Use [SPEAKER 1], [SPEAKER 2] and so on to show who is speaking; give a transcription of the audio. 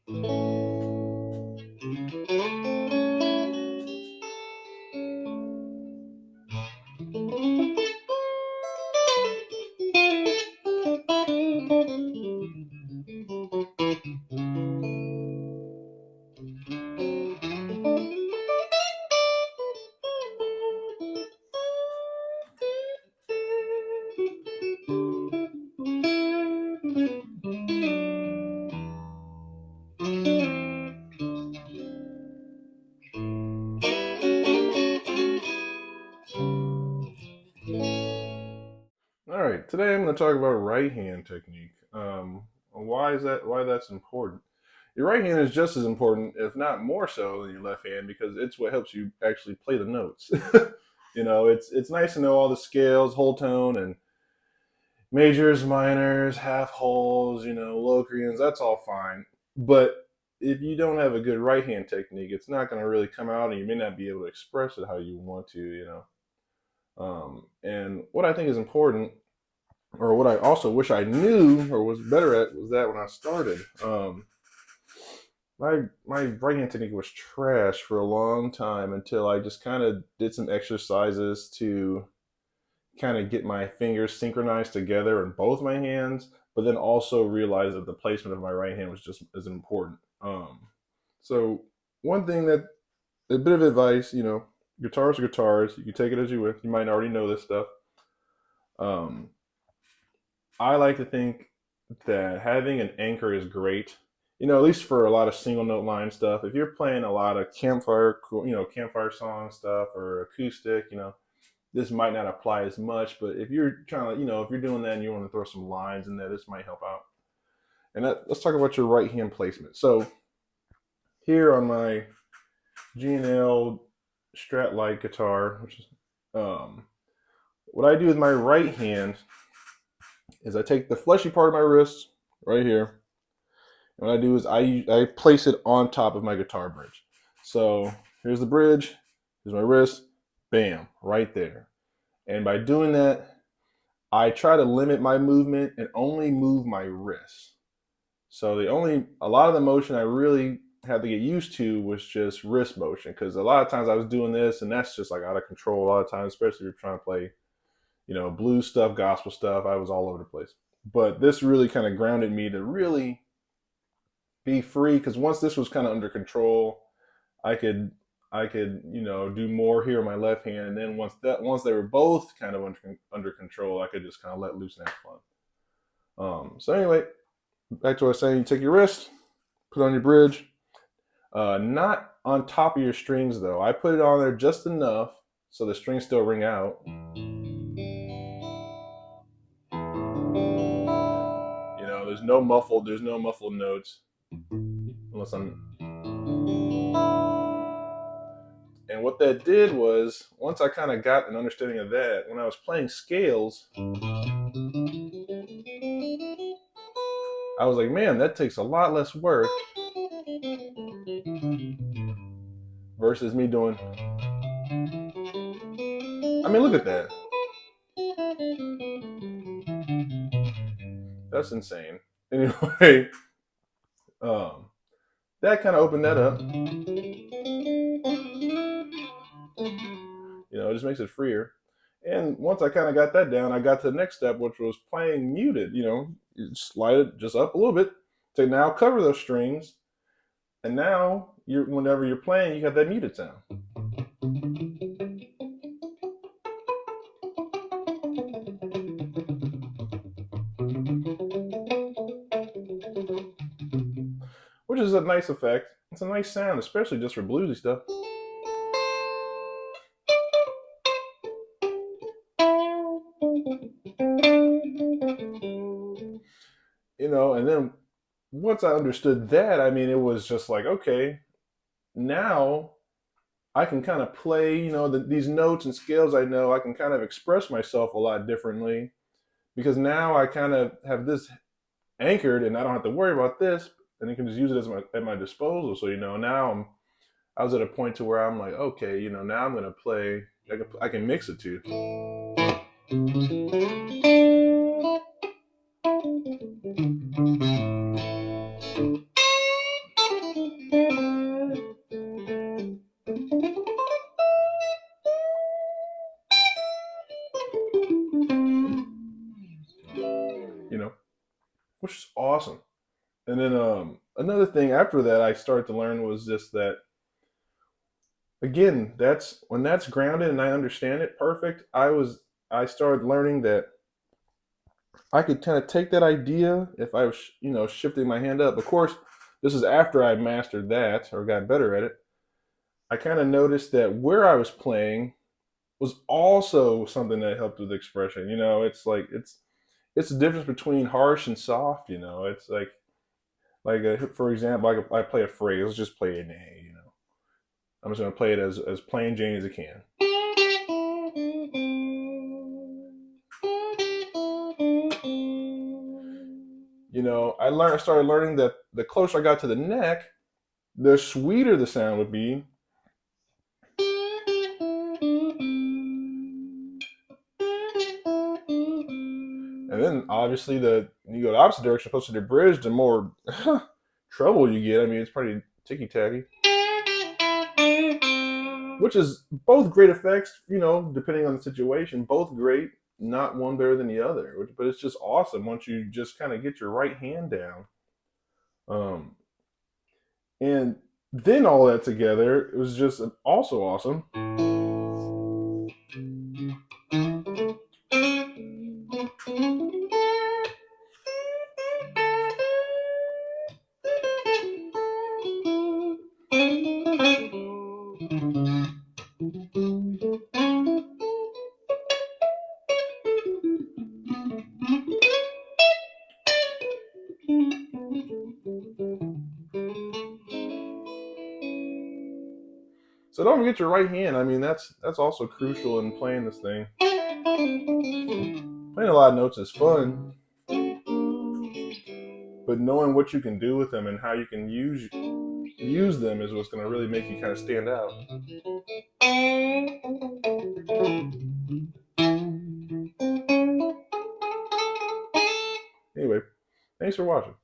[SPEAKER 1] All right, today I'm going to talk about right hand technique. Why is that? Why that's important? Your right hand is just as important, if not more so, than your left hand because it's what helps you actually play the notes. It's nice to know all the scales, whole tone, and majors, minors, half holes. Locrians. That's all fine, but if you don't have a good right hand technique, it's not going to really come out, and you may not be able to express it how you want to. And what I think is important or what I also wish I knew or was better at was that when I started, my right hand technique was trash for a long time until I just kind of did some exercises to kind of get my fingers synchronized together in both my hands, but then also realized that the placement of my right hand was just as important. So one thing that a bit of advice, guitars are guitars. You can take it as you wish. You might already know this stuff. Um, I like to think that having an anchor is great. At least for a lot of single note line stuff. If you're playing a lot of campfire song stuff or acoustic, this might not apply as much. But if you're trying to, if you're doing that and you want to throw some lines in there, this might help out. And let's talk about your right hand placement. So here on my G&L Strat-Lite guitar, which is what I do with my right hand is I take the fleshy part of my wrist right here. And what I do is I place it on top of my guitar bridge. So here's the bridge, here's my wrist, bam, right there. And by doing that, I try to limit my movement and only move my wrist. So a lot of the motion I really had to get used to was just wrist motion because a lot of times I was doing this and that's just like out of control a lot of times, especially if you're trying to play, blues stuff, gospel stuff. I was all over the place. But this really kind of grounded me to really be free because once this was kind of under control, I could do more here on my left hand, and then once they were both kind of under control, I could just kind of let loose and have fun. So anyway, back to what I was saying. You take your wrist, put it on your bridge, not on top of your strings though. I put it on there just enough so the strings still ring out. There's no muffled notes unless I'm. And what that did was, once I kind of got an understanding of that, when I was playing scales, I was like, man, that takes a lot less work versus me doing. I mean, look at that. That's insane. Anyway, um, that kind of opened that up. It just makes it freer. And once I kind of got that down, I got to the next step, which was playing muted. You slide it just up a little bit to now cover those strings. And now, whenever you're playing, you got that muted sound. Which is a nice effect. It's a nice sound, especially just for bluesy stuff. And then once I understood that, I mean, it was just like, okay, now I can kind of play, these notes and scales I know, I can kind of express myself a lot differently because now I kind of have this anchored and I don't have to worry about this and I can just use it at my disposal. So, now I was at a point to where I'm like, okay, now I'm going to play, I can mix it too. And then another thing after that I started to learn was just that, again, that's when that's grounded and I understand it perfect. I started learning that I could kind of take that idea if I was, shifting my hand up. Of course, this is after I mastered that or got better at it. I kind of noticed that where I was playing was also something that helped with expression. It's like it's the difference between harsh and soft. It's like for example, I play a phrase. Let's just play an A. I'm just gonna play it as plain Jane as I can. I started learning that the closer I got to the neck, the sweeter the sound would be. And then obviously you go the opposite direction, closer to the bridge, the more trouble you get. I mean, it's pretty ticky tacky, which is both great effects. Depending on the situation, both great. Not one better than the other, but it's just awesome once you just kind of get your right hand down. Um, and then all that together, it was just also awesome. So don't forget your right hand. I mean, that's also crucial in playing this thing. Playing a lot of notes is fun, but knowing what you can do with them and how you can use them is what's going to really make you kind of stand out. Anyway, thanks for watching.